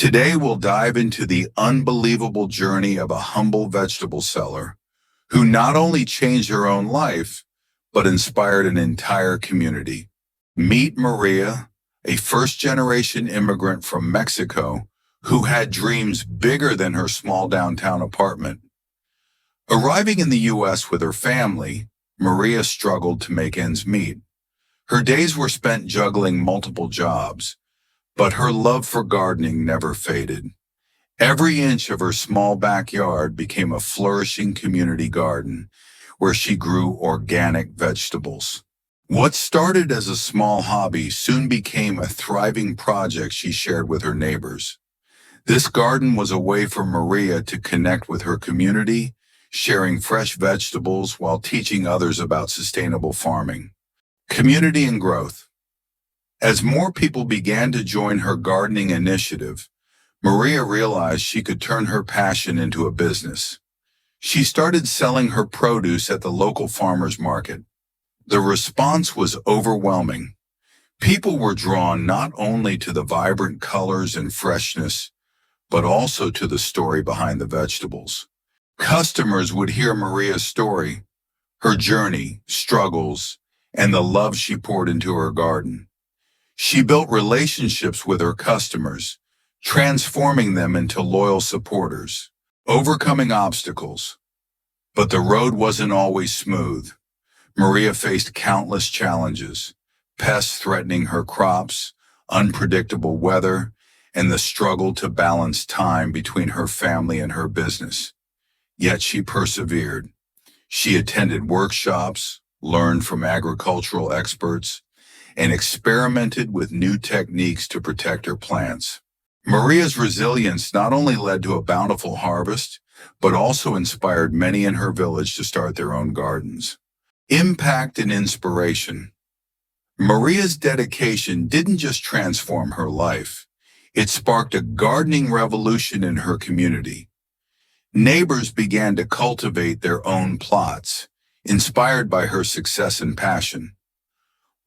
Today, we'll dive into the unbelievable journey of a humble vegetable seller who not only changed her own life, but inspired an entire community. Meet Maria, a first-generation immigrant from Mexico who had dreams bigger than her small downtown apartment. Arriving in the U.S. with her family, Maria struggled to make ends meet. Her days were spent juggling multiple jobs, but her love for gardening never faded. Every inch of her small backyard became a flourishing community garden where she grew organic vegetables. What started as a small hobby soon became a thriving project she shared with her neighbors. This garden was a way for Maria to connect with her community, sharing fresh vegetables while teaching others about sustainable farming. Community and growth. As more people began to join her gardening initiative, Maria realized she could turn her passion into a business. She started selling her produce at the local farmers market. The response was overwhelming. People were drawn not only to the vibrant colors and freshness, but also to the story behind the vegetables. Customers would hear Maria's story, her journey, struggles, and the love she poured into her garden. She built relationships with her customers, transforming them into loyal supporters, overcoming obstacles. But the road wasn't always smooth. Maria faced countless challenges, pests threatening her crops, unpredictable weather, and the struggle to balance time between her family and her business. Yet she persevered. She attended workshops, learned from agricultural experts, and experimented with new techniques to protect her plants. Maria's resilience not only led to a bountiful harvest, but also inspired many in her village to start their own gardens. Impact and inspiration. Maria's dedication didn't just transform her life, it sparked a gardening revolution in her community. Neighbors began to cultivate their own plots, inspired by her success and passion.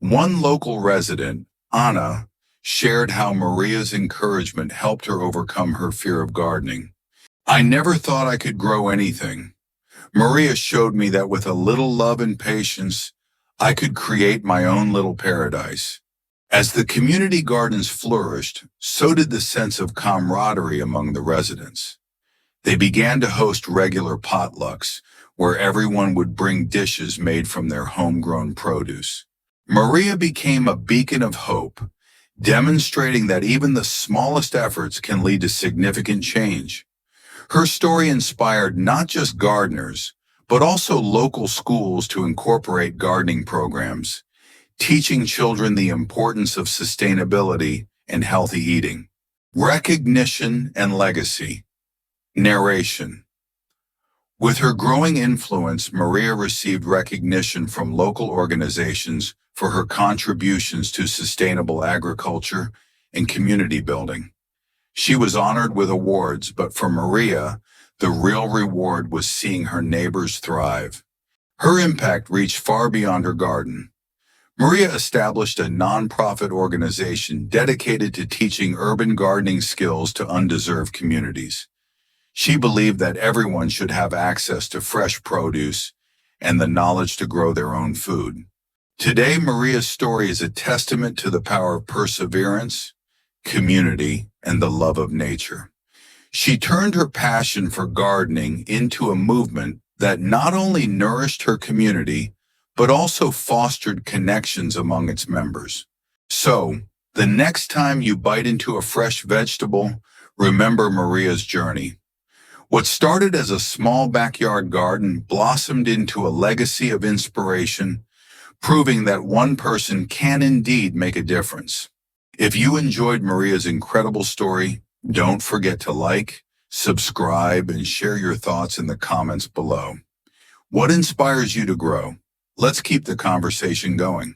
One local resident, Anna, shared how Maria's encouragement helped her overcome her fear of gardening. "I never thought I could grow anything. Maria showed me that with a little love and patience, I could create my own little paradise." As the community gardens flourished, so did the sense of camaraderie among the residents. They began to host regular potlucks, where everyone would bring dishes made from their homegrown produce. Maria became a beacon of hope, demonstrating that even the smallest efforts can lead to significant change. Her story inspired not just gardeners, but also local schools to incorporate gardening programs, teaching children the importance of sustainability and healthy eating. Recognition and legacy. Narration. With her growing influence, Maria received recognition from local organizations for her contributions to sustainable agriculture and community building. She was honored with awards, but for Maria, the real reward was seeing her neighbors thrive. Her impact reached far beyond her garden. Maria established a nonprofit organization dedicated to teaching urban gardening skills to undeserved communities. She believed that everyone should have access to fresh produce and the knowledge to grow their own food. Today, Maria's story is a testament to the power of perseverance, community, and the love of nature. She turned her passion for gardening into a movement that not only nourished her community, but also fostered connections among its members. So, the next time you bite into a fresh vegetable, remember Maria's journey. What started as a small backyard garden blossomed into a legacy of inspiration, proving that one person can indeed make a difference. If you enjoyed Maria's incredible story, don't forget to like, subscribe, and share your thoughts in the comments below. What inspires you to grow? Let's keep the conversation going.